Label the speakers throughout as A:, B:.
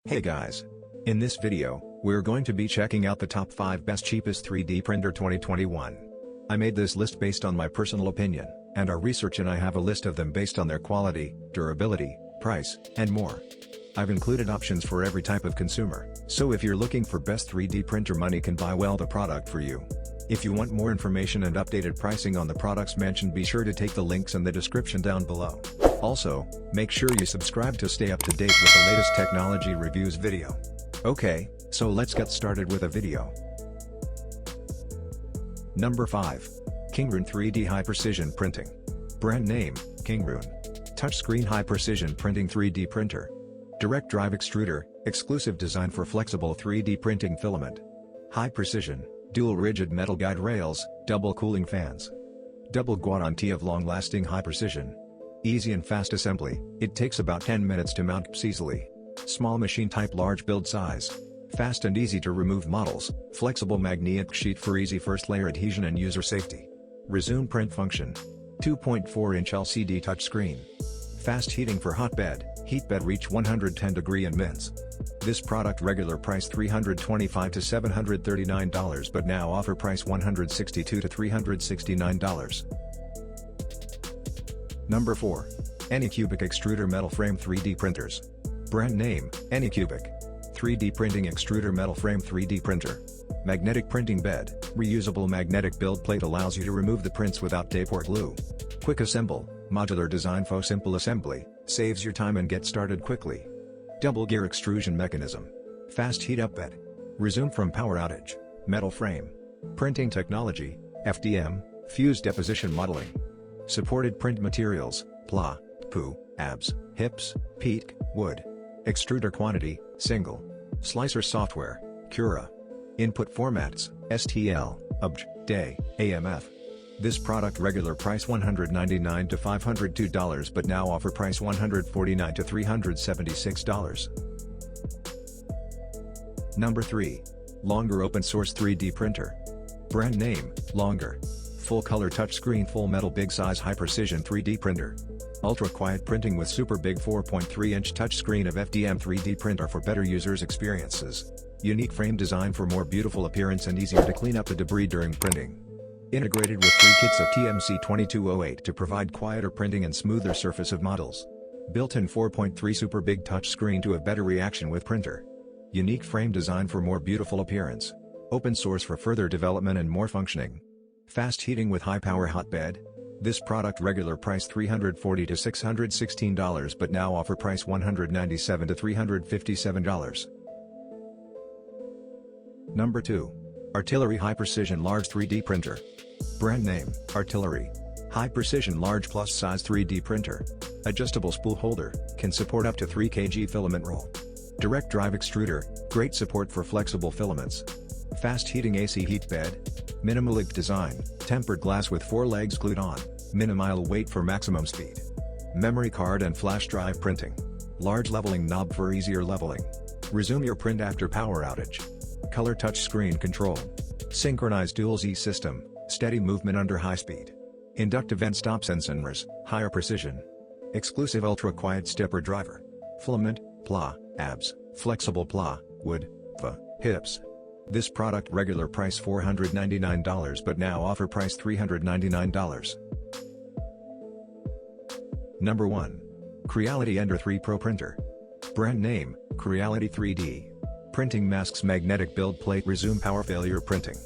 A: Hey guys! In this video, we're going to be checking out the top 5 best cheapest 3D printer 2021. I made this list based on my personal opinion, and our research, and I have a list of them based on their quality, durability, price, and more. I've included options for every type of consumer, so if you're looking for best 3D printer, money can buy well the product for you. If you want more information and updated pricing on the products mentioned, be sure to take the links in the description down below. Also, make sure you subscribe to stay up to date with the latest technology reviews video. Okay, so let's get started with a video. Number 5. Kingroon 3D High Precision Printing. Brand name, Kingroon. Touchscreen high precision printing 3D printer. Direct drive extruder, exclusive design for flexible 3D printing filament. High precision, dual rigid metal guide rails, double cooling fans. Double guarantee of long-lasting high precision. Easy and fast assembly, it takes about 10 minutes to mount easily. Small machine type, large build size. Fast and easy to remove models, flexible magnetic sheet for easy first layer adhesion and user safety. Resume print function. 2.4-inch LCD touchscreen. Fast heating for hotbed, heatbed reach 110 degree in minutes. This product regular price $325 to $739, but now offer price $162 to $369. Number 4. Anycubic Extruder Metal Frame 3D Printers. Brand name, Anycubic. 3D Printing Extruder Metal Frame 3D Printer. Magnetic printing bed, reusable magnetic build plate allows you to remove the prints without tape or glue. Quick assemble, modular design for simple assembly, saves your time and get started quickly. Double gear extrusion mechanism. Fast heat up bed. Resume from power outage. Metal frame. Printing technology, FDM, fused deposition modeling. Supported print materials, PLA, PU, ABS, HIPS, PEEK, wood. Extruder quantity, single. Slicer software, Cura. Input formats, STL, UBJ, DAY, AMF. This product regular price $199 to $502, but now offer price $149 to $376. Number 3. Longer Open Source 3D Printer. Brand name, Longer. Full color touchscreen, full metal big size high precision 3D printer. Ultra quiet printing with super big 4.3-inch touchscreen of FDM 3D printer for better users experiences. Unique frame design for more beautiful appearance and easier to clean up the debris during printing. Integrated with 3 kits of TMC 2208 to provide quieter printing and smoother surface of models. Built-in 4.3 super big touchscreen to have better reaction with printer. Unique frame design for more beautiful appearance. Open source for further development and more functioning. Fast heating with high power hotbed. This product regular price $340 to $616, but now offer price $197 to $357. Number 2. Artillery High Precision Large 3D Printer. Brand name, Artillery. High Precision Large Plus Size 3D Printer. Adjustable spool holder, can support up to 3 kg filament roll. Direct drive extruder, great support for flexible filaments. Fast heating AC heat bed. Minimalistic design, tempered glass with 4 legs glued on, minimal weight for maximum speed. Memory card and flash drive printing. Large leveling knob for easier leveling. Resume your print after power outage. Color touch screen control. Synchronized dual Z system, steady movement under high speed. Inductive end stop sensors, higher precision. Exclusive ultra quiet stepper driver. Filament, PLA, ABS, flexible PLA, wood, FA, HIPS. This product regular price $499, but now offer price $399. Number 1. Creality Ender 3 Pro Printer. Brand name, Creality 3D. Printing masks magnetic build plate, resume power failure printing.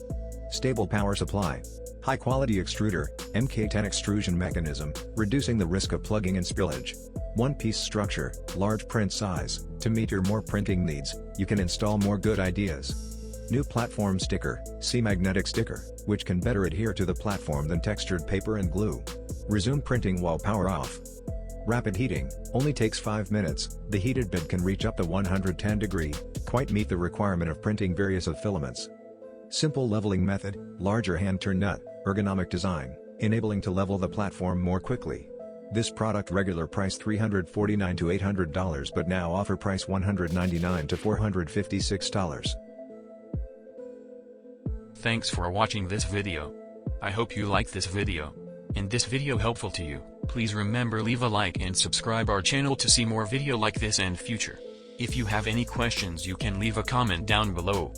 A: Stable power supply. High quality extruder, MK10 extrusion mechanism, reducing the risk of plugging and spillage. One-piece structure, large print size. To meet your more printing needs, you can install more good ideas. New platform sticker, see magnetic sticker, which can better adhere to the platform than textured paper and glue. Resume printing while power off. Rapid heating, only takes 5 minutes, the heated bed can reach up to 110 degree, quite meet the requirement of printing various of filaments. Simple leveling method, larger hand turn nut, ergonomic design, enabling to level the platform more quickly. This product regular price $349 to $800, but now offer price $199 to $456.
B: Thanks for watching this video. I hope you like this video. And this video helpful to you, please remember leave a like and subscribe our channel to see more video like this and future. If you have any questions you can leave a comment down below.